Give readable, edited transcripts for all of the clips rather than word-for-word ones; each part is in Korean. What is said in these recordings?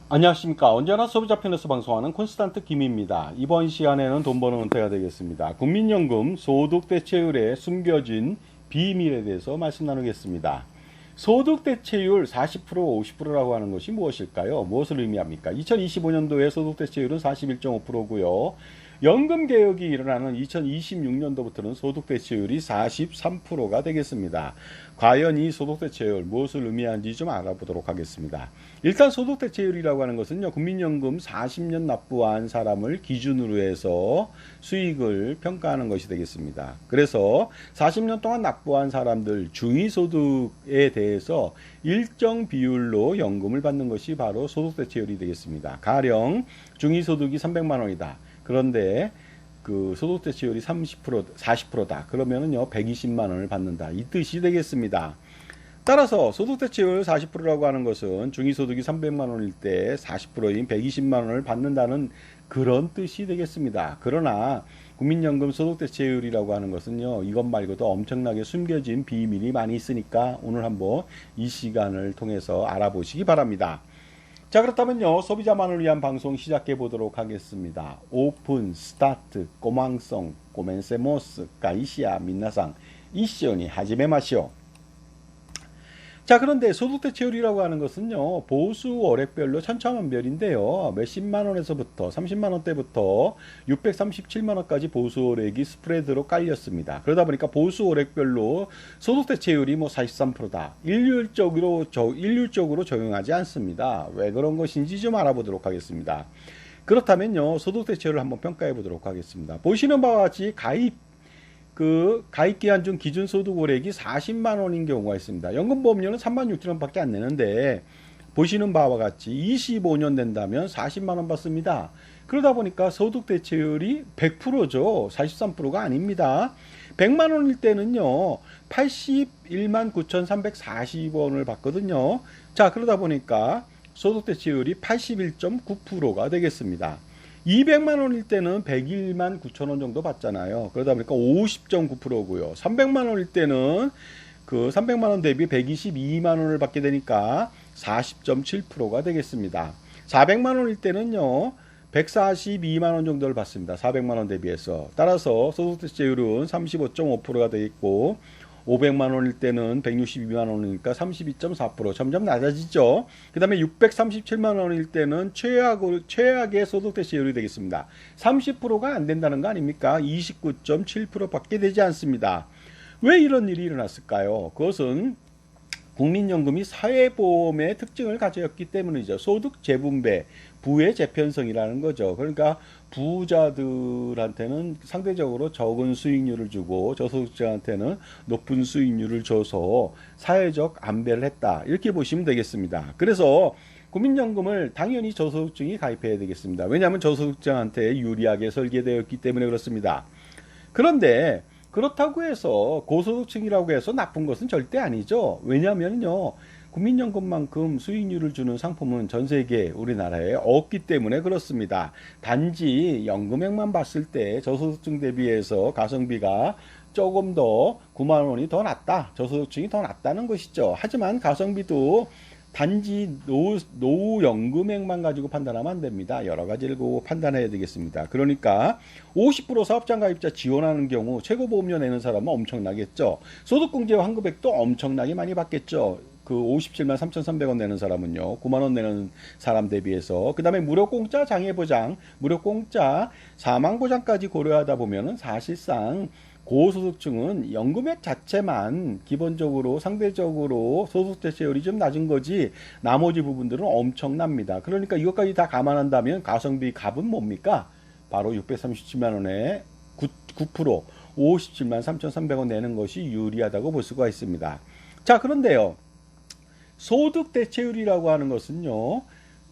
안녕하십니까. 언제나 소비자편에서 방송하는 콘스탄트 김입니다. 이번 시간에는 돈 버는 은퇴가 되겠습니다. 국민연금 소득대체율에 숨겨진 비밀에 대해서 말씀 나누겠습니다. 소득대체율 40%, 50%라고 하는 것이 무엇일까요? 무엇을 의미합니까? 2025년도에 소득대체율은 41.5%고요. 연금개혁이 일어나는 2026년도부터는 소득대체율이 43%가 되겠습니다. 과연 이 소득대체율 무엇을 의미하는지 좀 알아보도록 하겠습니다. 일단 소득대체율이라고 하는 것은요, 국민연금 40년 납부한 사람을 기준으로 해서 수익을 평가하는 것이 되겠습니다. 그래서 40년 동안 납부한 사람들 중위소득에 대해서 일정 비율로 연금을 받는 것이 바로 소득대체율이 되겠습니다. 가령 중위소득이 300만 원이다. 그런데 그 소득대체율이 30%, 40%다. 그러면은요, 120만 원을 받는다. 이 뜻이 되겠습니다. 따라서 소득대체율 40%라고 하는 것은 중위소득이 300만 원일 때 40%인 120만 원을 받는다는 그런 뜻이 되겠습니다. 그러나 국민연금 소득대체율이라고 하는 것은요, 이것 말고도 엄청나게 숨겨진 비밀이 많이 있으니까 오늘 한번 이 시간을 통해서 알아보시기 바랍니다. 자, 그렇다면요, 소비자만을 위한 방송 시작해 보도록 하겠습니다. 오픈, 스타트, 꼬망성, 꼬멘세모스, 가이시아, 민나상, 이시오니 하지메마시오. 자, 그런데 소득대체율이라고 하는 것은요, 보수 월액별로 천차만별인데요. 몇십만 원에서부터 30만 원대부터 637만 원까지 보수 월액이 스프레드로 깔렸습니다. 그러다 보니까 보수 월액별로 소득대체율이 뭐 43%다. 일률적으로 적용하지 않습니다. 왜 그런 것인지 좀 알아보도록 하겠습니다. 그렇다면요, 소득대체율을 한번 평가해 보도록 하겠습니다. 보시는 바와 같이 가입기한 중 기준소득월액이 40만 원인 경우가 있습니다. 연금보험료는 3만 6천 원밖에 안 내는데 보시는 바와 같이 25년 된다면 40만 원 받습니다. 그러다 보니까 소득대체율이 100%죠. 43%가 아닙니다. 100만 원일 때는요, 81만 9,340원을 받거든요. 자, 그러다 보니까 소득대체율이 81.9%가 되겠습니다. 200만 원일 때는 101만 9천 원 정도 받잖아요. 그러다 보니까 50.9%고요. 300만 원일 때는 그 300만 원 대비 122만 원을 받게 되니까 40.7%가 되겠습니다. 400만 원일 때는요, 142만 원 정도를 받습니다. 400만 원 대비해서. 따라서 소득대체율은 35.5%가 되겠고, 500만 원일 때는 162만 원이니까 32.4%. 점점 낮아지죠. 그 다음에 637만 원일 때는 최악의 소득대체율이 되겠습니다. 30%가 안 된다는 거 아닙니까? 29.7% 밖에 되지 않습니다. 왜 이런 일이 일어났을까요? 그것은 국민연금이 사회보험의 특징을 가졌기 때문이죠. 소득 재분배, 부의 재편성이라는 거죠. 그러니까 부자들한테는 상대적으로 적은 수익률을 주고 저소득자한테는 높은 수익률을 줘서 사회적 안배를 했다. 이렇게 보시면 되겠습니다. 그래서 국민연금을 당연히 저소득층이 가입해야 되겠습니다. 왜냐하면 저소득자한테 유리하게 설계되었기 때문에 그렇습니다. 그런데 그렇다고 해서 고소득층이라고 해서 나쁜 것은 절대 아니죠. 왜냐하면요, 국민연금만큼 수익률을 주는 상품은 전 세계 우리나라에 없기 때문에 그렇습니다. 단지 연금액만 봤을 때 저소득층 대비해서 가성비가 조금 더 9만 원이 더 낫다. 저소득층이 더 낫다는 것이죠. 하지만 가성비도 단지 노후 연금액만 가지고 판단하면 안 됩니다. 여러 가지를 보고 판단해야 되겠습니다. 그러니까 50% 사업장 가입자 지원하는 경우 최고 보험료 내는 사람은 엄청나겠죠. 소득공제와 환급액도 엄청나게 많이 받겠죠. 그 57만 3,300원 내는 사람은요, 9만 원 내는 사람 대비해서. 그 다음에 무료 공짜 장애보장, 무료 공짜 사망보장까지 고려하다 보면은 사실상 고소득층은 연금액 자체만 기본적으로 상대적으로 소득대체율이 좀 낮은 거지 나머지 부분들은 엄청납니다. 그러니까 이것까지 다 감안한다면 가성비 값은 뭡니까? 바로 637만 원에 9%, 57만 3,300원 내는 것이 유리하다고 볼 수가 있습니다. 자, 그런데요, 소득대체율이라고 하는 것은요,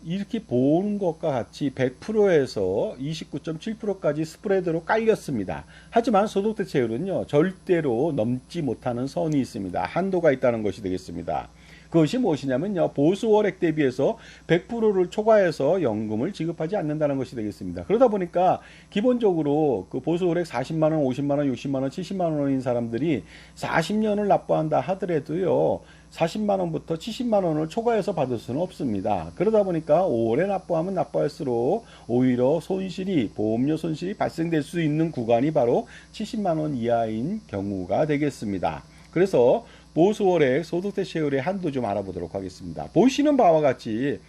이렇게 보는 것과 같이 100%에서 29.7%까지 스프레드로 깔렸습니다. 하지만 소득대체율은요, 절대로 넘지 못하는 선이 있습니다. 한도가 있다는 것이 되겠습니다. 그것이 무엇이냐면요, 보수월액 대비해서 100%를 초과해서 연금을 지급하지 않는다는 것이 되겠습니다. 그러다 보니까 기본적으로 그 보수월액 40만원, 50만원, 60만원, 70만원인 사람들이 40년을 납부한다 하더라도요, 40만 원부터 70만 원을 초과해서 받을 수는 없습니다. 그러다 보니까 오래 납부하면 납부할수록 오히려 보험료 손실이 발생될 수 있는 구간이 바로 70만 원 이하인 경우가 되겠습니다. 그래서 보수월액 소득대체율의 한도 좀 알아보도록 하겠습니다. 보시는 바와 같이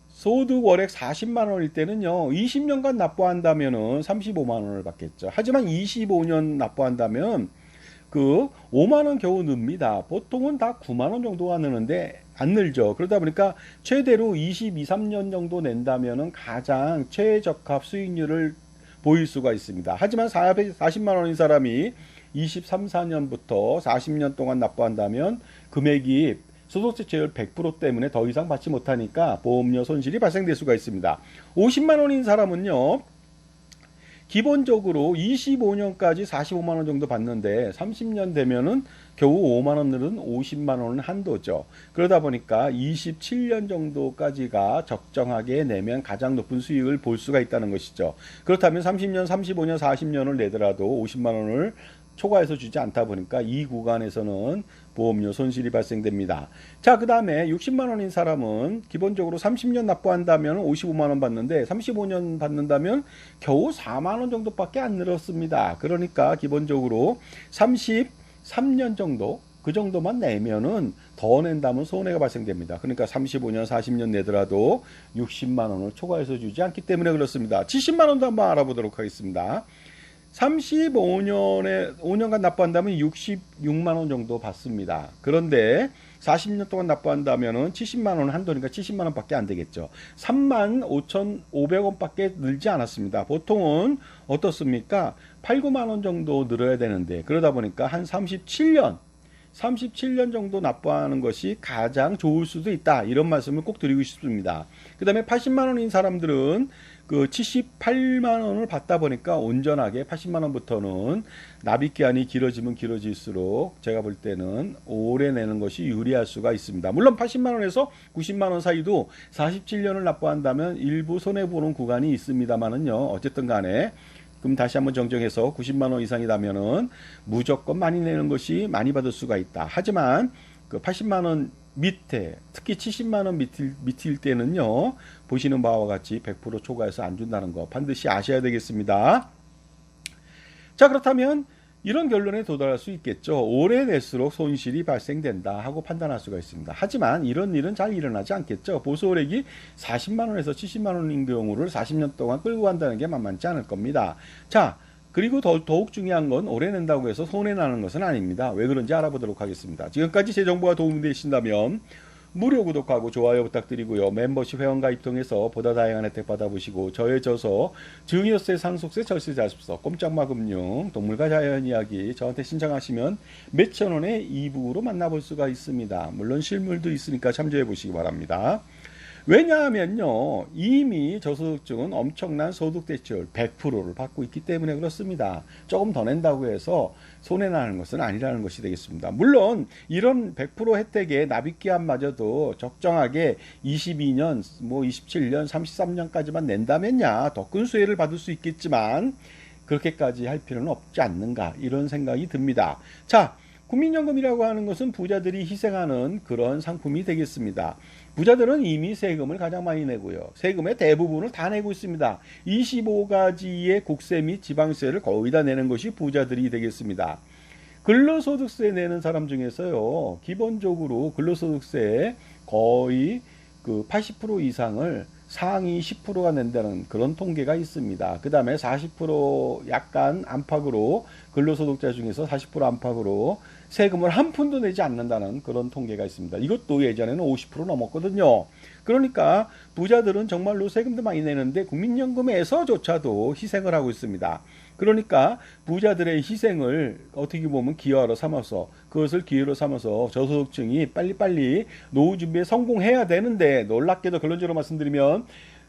소득 월액 40만 원일 때는요, 20년간 납부한다면은 35만 원을 받겠죠. 하지만 25년 납부한다면 5만 원 겨우 늡니다. 보통은 다 9만 원 정도가 느는데 안 늘죠. 그러다 보니까 최대로 22, 3년 정도 낸다면은 가장 최적합 수익률을 보일 수가 있습니다. 하지만 40만 원인 사람이 23, 4년부터 40년 동안 납부한다면 금액이 소득세율 100% 때문에 더 이상 받지 못하니까 보험료 손실이 발생될 수가 있습니다. 50만 원인 사람은요, 기본적으로 25년까지 45만 원 정도 받는데 30년 되면은 겨우 5만 원 늘은 50만 원은 한도죠. 그러다 보니까 27년 정도까지가 적정하게 내면 가장 높은 수익을 볼 수가 있다는 것이죠. 그렇다면 30년, 35년, 40년을 내더라도 50만 원을 초과해서 주지 않다 보니까 이 구간에서는 보험료 손실이 발생됩니다. 자, 그 다음에 60만 원인 사람은 기본적으로 30년 납부한다면 55만 원 받는데 35년 받는다면 겨우 4만 원 정도밖에 안 늘었습니다. 그러니까 기본적으로 33년 정도 그 정도만 내면은 더 낸다면 손해가 발생됩니다. 그러니까 35년, 40년 내더라도 60만 원을 초과해서 주지 않기 때문에 그렇습니다. 70만 원도 한번 알아보도록 하겠습니다. 5년간 납부한다면 66만 원 정도 받습니다. 그런데 40년 동안 납부한다면 70만 원 한도니까 70만 원밖에 안 되겠죠. 35,500원 밖에 늘지 않았습니다. 보통은 어떻습니까? 8, 9만 원 정도 늘어야 되는데 그러다 보니까 한 37년 정도 납부하는 것이 가장 좋을 수도 있다. 이런 말씀을 꼭 드리고 싶습니다. 그 다음에 80만 원인 사람들은 78만 원을 받다 보니까 온전하게 80만 원부터는 납입기한이 길어지면 길어질수록 제가 볼 때는 오래 내는 것이 유리할 수가 있습니다. 물론 80만 원에서 90만 원 사이도 47년을 납부한다면 일부 손해보는 구간이 있습니다만은요. 어쨌든 간에 그럼 다시 한번 정정해서 90만 원 이상이라면은 무조건 많이 내는 것이 많이 받을 수가 있다. 하지만 80만 원 밑에 특히 70만 원 밑일 때는요. 보시는 바와 같이 100% 초과해서 안 준다는 거 반드시 아셔야 되겠습니다. 자, 그렇다면 이런 결론에 도달할 수 있겠죠. 오래 낼수록 손실이 발생된다 하고 판단할 수가 있습니다. 하지만 이런 일은 잘 일어나지 않겠죠. 보수월액이 40만 원에서 70만 원인 경우를 40년 동안 끌고 간다는 게 만만치 않을 겁니다. 자, 그리고 더욱 중요한 건 오래 낸다고 해서 손해나는 것은 아닙니다. 왜 그런지 알아보도록 하겠습니다. 지금까지 제 정보가 도움이 되신다면 무료 구독하고 좋아요 부탁드리고요. 멤버십 회원가입 통해서 보다 다양한 혜택 받아보시고 저의 저서 증여세, 상속세, 절세자습서, 꼼짝마금융, 동물과 자연이야기 저한테 신청하시면 몇천 원의 이북으로 만나볼 수가 있습니다. 물론 실물도 있으니까 참조해 보시기 바랍니다. 왜냐하면요, 이미 저소득층은 엄청난 소득대체율 100%를 받고 있기 때문에 그렇습니다. 조금 더 낸다고 해서 손해나는 것은 아니라는 것이 되겠습니다. 물론 이런 100% 혜택의 납입기한마저도 적정하게 22년, 27년, 33년까지만 낸다면야 더 큰 수혜를 받을 수 있겠지만 그렇게까지 할 필요는 없지 않는가 이런 생각이 듭니다. 자, 국민연금이라고 하는 것은 부자들이 희생하는 그런 상품이 되겠습니다. 부자들은 이미 세금을 가장 많이 내고요. 세금의 대부분을 다 내고 있습니다. 25가지의 국세 및 지방세를 거의 다 내는 것이 부자들이 되겠습니다. 근로소득세 내는 사람 중에서요, 기본적으로 근로소득세의 거의 80% 이상을 상위 10%가 낸다는 그런 통계가 있습니다. 그 다음에 40% 약간 안팎으로 근로소득자 중에서 40% 안팎으로 세금을 한 푼도 내지 않는다는 그런 통계가 있습니다. 이것도 예전에는 50% 넘었거든요. 그러니까 부자들은 정말로 세금도 많이 내는데 국민연금에서조차도 희생을 하고 있습니다. 그러니까 부자들의 희생을 어떻게 보면 기여로 삼아서 그것을 기회로 삼아서 저소득층이 빨리빨리 노후 준비에 성공해야 되는데 놀랍게도 결론적으로 말씀드리면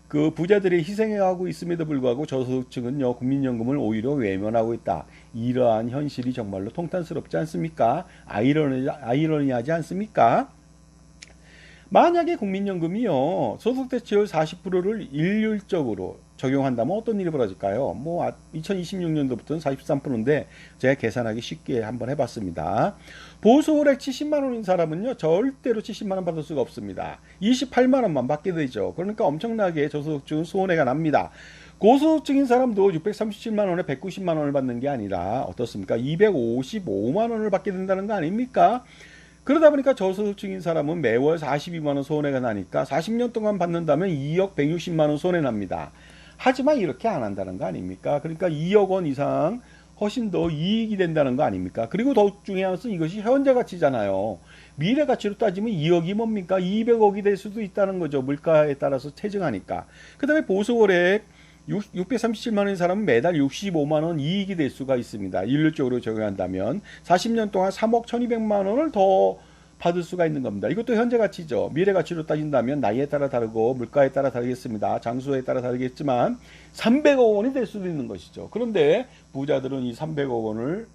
그 부자들이 희생해가고 있음에도 불구하고 저소득층은요 국민연금을 오히려 외면하고 있다. 이러한 현실이 정말로 통탄스럽지 않습니까? 아이러니하지 않습니까? 만약에 국민연금이요, 소득대체율 40%를 일률적으로 적용한다면 어떤 일이 벌어질까요? 2026년도부터는 43%인데 제가 계산하기 쉽게 한번 해봤습니다. 보수월액 70만 원인 사람은요, 절대로 70만 원 받을 수가 없습니다. 28만 원만 받게 되죠. 그러니까 엄청나게 저소득층은 손해가 납니다. 고소득층인 사람도 637만 원에 190만 원을 받는 게 아니라 어떻습니까? 255만 원을 받게 된다는 거 아닙니까? 그러다 보니까 저소득층인 사람은 매월 42만 원 손해가 나니까 40년 동안 받는다면 2억 160만 원 손해 납니다. 하지만 이렇게 안 한다는 거 아닙니까? 그러니까 2억 원 이상 훨씬 더 이익이 된다는 거 아닙니까? 그리고 더욱 중요한 것은 이것이 현재 가치잖아요. 미래 가치로 따지면 2억이 뭡니까? 200억이 될 수도 있다는 거죠. 물가에 따라서 체증하니까. 그 다음에 보수월액 637만 원인 사람은 매달 65만 원 이익이 될 수가 있습니다. 일률적으로 적용한다면 40년 동안 3억 1200만 원을 더 받을 수가 있는 겁니다. 이것도 현재 가치죠. 미래 가치로 따진다면 나이에 따라 다르고 물가에 따라 다르겠습니다. 장소에 따라 다르겠지만 300억 원이 될 수도 있는 것이죠. 그런데 부자들은 이 300억 원을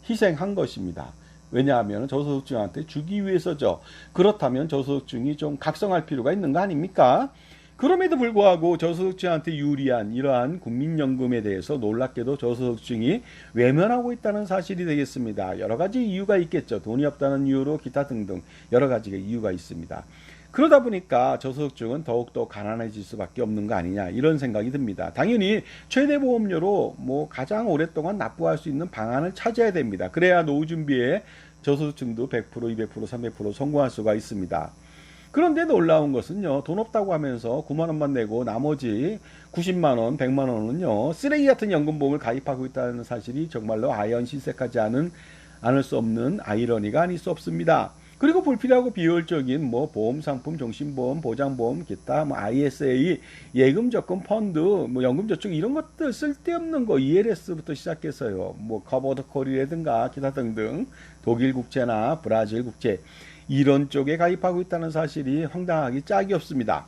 희생한 것입니다. 왜냐하면 저소득층한테 주기 위해서죠. 그렇다면 저소득층이 좀 각성할 필요가 있는 거 아닙니까? 그럼에도 불구하고 저소득층한테 유리한 이러한 국민연금에 대해서 놀랍게도 저소득층이 외면하고 있다는 사실이 되겠습니다. 여러 가지 이유가 있겠죠. 돈이 없다는 이유로 기타 등등 여러 가지가 이유가 있습니다. 그러다 보니까 저소득층은 더욱더 가난해질 수밖에 없는 거 아니냐 이런 생각이 듭니다. 당연히 최대 보험료로 가장 오랫동안 납부할 수 있는 방안을 찾아야 됩니다. 그래야 노후 준비에 저소득층도 100%, 200%, 300% 성공할 수가 있습니다. 그런데 놀라운 것은요, 돈 없다고 하면서 9만 원만 내고 나머지 90만 원, 100만 원은요, 쓰레기 같은 연금보험을 가입하고 있다는 사실이 정말로 아연실색하지 않을 수 없는 아이러니가 아닐 수 없습니다. 그리고 불필요하고 비효율적인 보험 상품, 종신보험, 보장보험, 기타 ISA, 예금 적금 펀드, 연금 저축 이런 것들 쓸데없는 거 ELS부터 시작해서요. 커버드 콜이라든가 기타 등등 독일 국채나 브라질 국채 이런 쪽에 가입하고 있다는 사실이 황당하기 짝이 없습니다.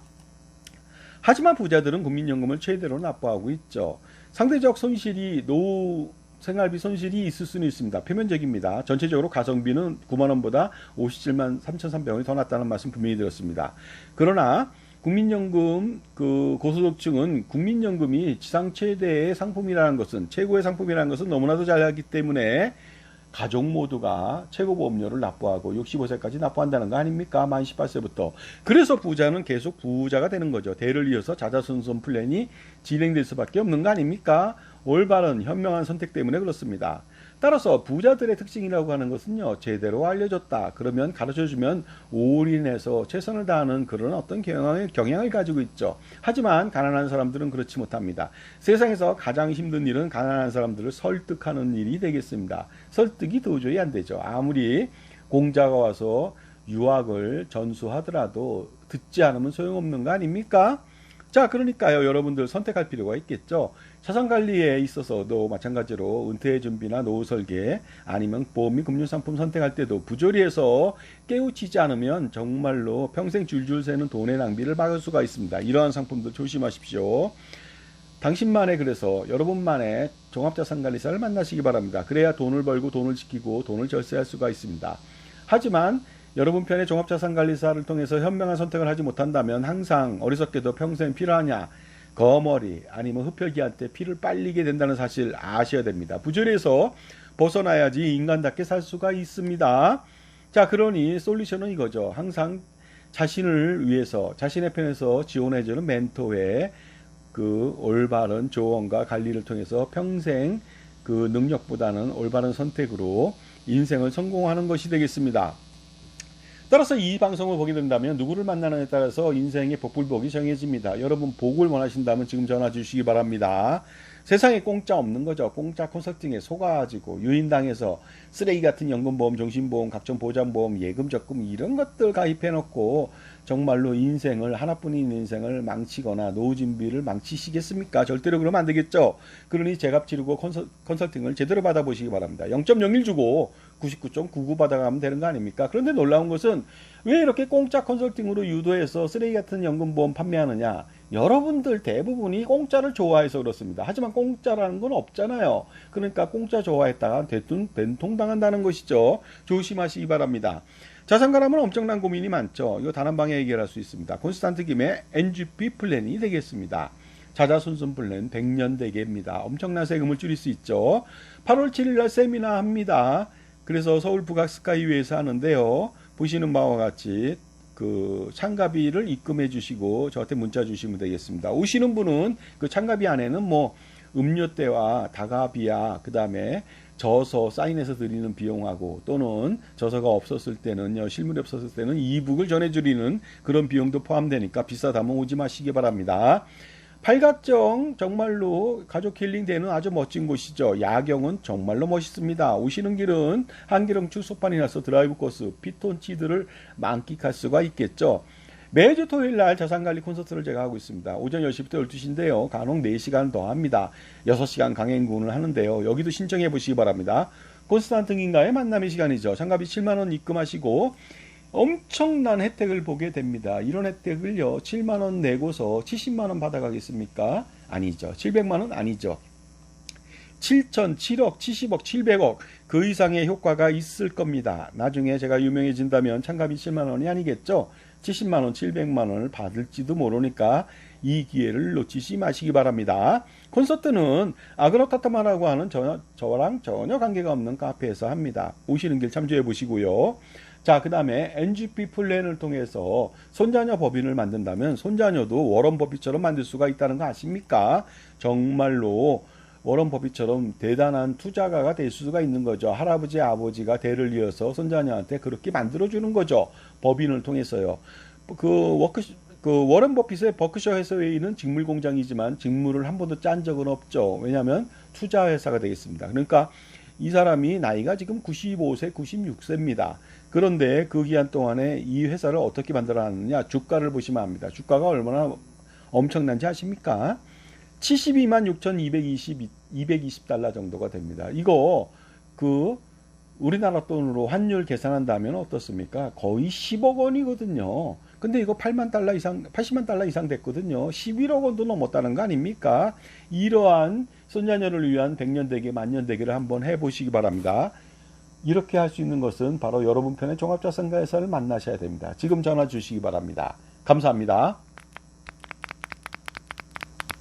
하지만 부자들은 국민연금을 최대로 납부하고 있죠. 상대적 손실이 노후 생활비 손실이 있을 수는 있습니다. 표면적입니다. 전체적으로 가성비는 9만 원보다 57만 3,300원이 더 낫다는 말씀 분명히 드렸습니다. 그러나 국민연금 고소득층은 국민연금이 지상 최대의 상품이라는 것은 최고의 상품이라는 것은 너무나도 잘 알기 때문에 가족 모두가 최고보험료를 납부하고 65세까지 납부한다는 거 아닙니까? 만 18세부터. 그래서 부자는 계속 부자가 되는 거죠. 대를 이어서 자자손손 플랜이 진행될 수밖에 없는 거 아닙니까? 올바른 현명한 선택 때문에 그렇습니다. 따라서 부자들의 특징이라고 하는 것은요, 제대로 알려줬다. 그러면 가르쳐주면 올인해서 최선을 다하는 그런 어떤 경향을 가지고 있죠. 하지만 가난한 사람들은 그렇지 못합니다. 세상에서 가장 힘든 일은 가난한 사람들을 설득하는 일이 되겠습니다. 설득이 도저히 안 되죠. 아무리 공자가 와서 유학을 전수하더라도 듣지 않으면 소용없는 거 아닙니까? 자, 그러니까요, 여러분들 선택할 필요가 있겠죠. 자산관리에 있어서도 마찬가지로 은퇴 준비나 노후 설계 아니면 보험 및 금융상품 선택할 때도 부조리해서 깨우치지 않으면 정말로 평생 줄줄 새는 돈의 낭비를 막을 수가 있습니다. 이러한 상품들 조심하십시오. 당신만의, 그래서 여러분만의 종합자산관리사를 만나시기 바랍니다. 그래야 돈을 벌고 돈을 지키고 돈을 절세할 수가 있습니다. 하지만 여러분 편의 종합자산관리사를 통해서 현명한 선택을 하지 못한다면 항상 어리석게도 평생 필요하냐, 거머리 아니면 흡혈귀한테 피를 빨리게 된다는 사실 아셔야 됩니다. 부조리에서 벗어나야지 인간답게 살 수가 있습니다. 자, 그러니 솔루션은 이거죠. 항상 자신을 위해서 자신의 편에서 지원해주는 멘토의 올바른 조언과 관리를 통해서 평생 능력보다는 올바른 선택으로 인생을 성공하는 것이 되겠습니다. 따라서 이 방송을 보게 된다면 누구를 만나느냐에 따라서 인생의 복불복이 정해집니다. 여러분 복을 원하신다면 지금 전화 주시기 바랍니다. 세상에 공짜 없는 거죠. 공짜 컨설팅에 속아가지고 유인당해서 쓰레기 같은 연금보험, 종신보험, 각종 보장보험, 예금 적금 이런 것들 가입해놓고 정말로 인생을, 하나뿐인 인생을 망치거나 노후 준비를 망치시겠습니까? 절대로 그러면 안 되겠죠. 그러니 제값 치르고 컨설팅을 제대로 받아보시기 바랍니다. 0.01 주고 99.99 받아가면 되는 거 아닙니까? 그런데 놀라운 것은 왜 이렇게 공짜 컨설팅으로 유도해서 쓰레기 같은 연금보험 판매하느냐? 여러분들 대부분이 공짜를 좋아해서 그렇습니다. 하지만 공짜라는 건 없잖아요. 그러니까 공짜 좋아했다가 된통 당한다는 것이죠. 조심하시기 바랍니다. 자산가라면 엄청난 고민이 많죠. 이거 단 한 방에 해결할 수 있습니다. 콘스탄트 김의 NGP 플랜이 되겠습니다. 자자손손 플랜 100년 대계입니다. 엄청난 세금을 줄일 수 있죠. 8월 7일날 세미나 합니다. 그래서 서울 북악 스카이웨이에서 하는데요. 보시는 바와 같이 그 참가비를 입금해 주시고 저한테 문자 주시면 되겠습니다. 오시는 분은 그 참가비 안에는 뭐 음료대와 다가비야, 그 다음에 저서 사인해서 드리는 비용하고 또는 저서가 없었을 때는요, 실물이 없었을 때는 이북을 전해드리는 그런 비용도 포함되니까 비싸다면 오지 마시기 바랍니다. 팔각정 정말로 가족 힐링되는 아주 멋진 곳이죠. 야경은 정말로 멋있습니다. 오시는 길은 한기령축 소판이 나서 드라이브 코스 피톤치드를 만끽할 수가 있겠죠. 매주 토요일 날 자산관리 콘서트를 제가 하고 있습니다. 오전 10시부터 12시인데요. 간혹 4시간 더 합니다. 6시간 강행군을 하는데요. 여기도 신청해 보시기 바랍니다. 콘스탄트님과의 만남의 시간이죠. 참가비 7만원 입금하시고 엄청난 혜택을 보게 됩니다. 이런 혜택을요, 7만원 내고서 70만원 받아가겠습니까? 아니죠. 700만원 아니죠. 7천, 7억, 70억, 700억 그 이상의 효과가 있을 겁니다. 나중에 제가 유명해진다면 참가비 7만원이 아니겠죠. 70만원, 700만원을 받을지도 모르니까 이 기회를 놓치지 마시기 바랍니다. 콘서트는 아그로타타마라고 하는 저랑 전혀 관계가 없는 카페에서 합니다. 오시는 길 참조해 보시고요. 자, 그 다음에 NGP 플랜을 통해서 손자녀 법인을 만든다면 손자녀도 워런 버핏처럼 만들 수가 있다는 거 아십니까? 정말로 워런 버핏처럼 대단한 투자가가 될 수가 있는 거죠. 할아버지, 아버지가 대를 이어서 손자녀한테 그렇게 만들어주는 거죠. 법인을 통해서요. 워런 버핏의 버크셔 해서웨이는 직물 공장이지만 직물을 한 번도 짠 적은 없죠. 왜냐하면 투자 회사가 되겠습니다. 그러니까 이 사람이 나이가 지금 95세, 96세입니다. 그런데 그 기간 동안에 이 회사를 어떻게 만들어놨느냐, 주가를 보시면 압니다. 주가가 얼마나 엄청난지 아십니까? 72만 6,220달러 정도가 됩니다. 이거 우리나라 돈으로 환율 계산한다면 어떻습니까? 거의 10억 원이거든요. 근데 이거 8만 달러 이상, 80만 달러 이상 됐거든요. 11억 원도 넘었다는 거 아닙니까? 이러한 손자녀를 위한 100년 대계, 만년 대계를 한번 해보시기 바랍니다. 이렇게 할 수 있는 것은 바로 여러분 편의 종합자산가회사를 만나셔야 됩니다. 지금 전화 주시기 바랍니다. 감사합니다.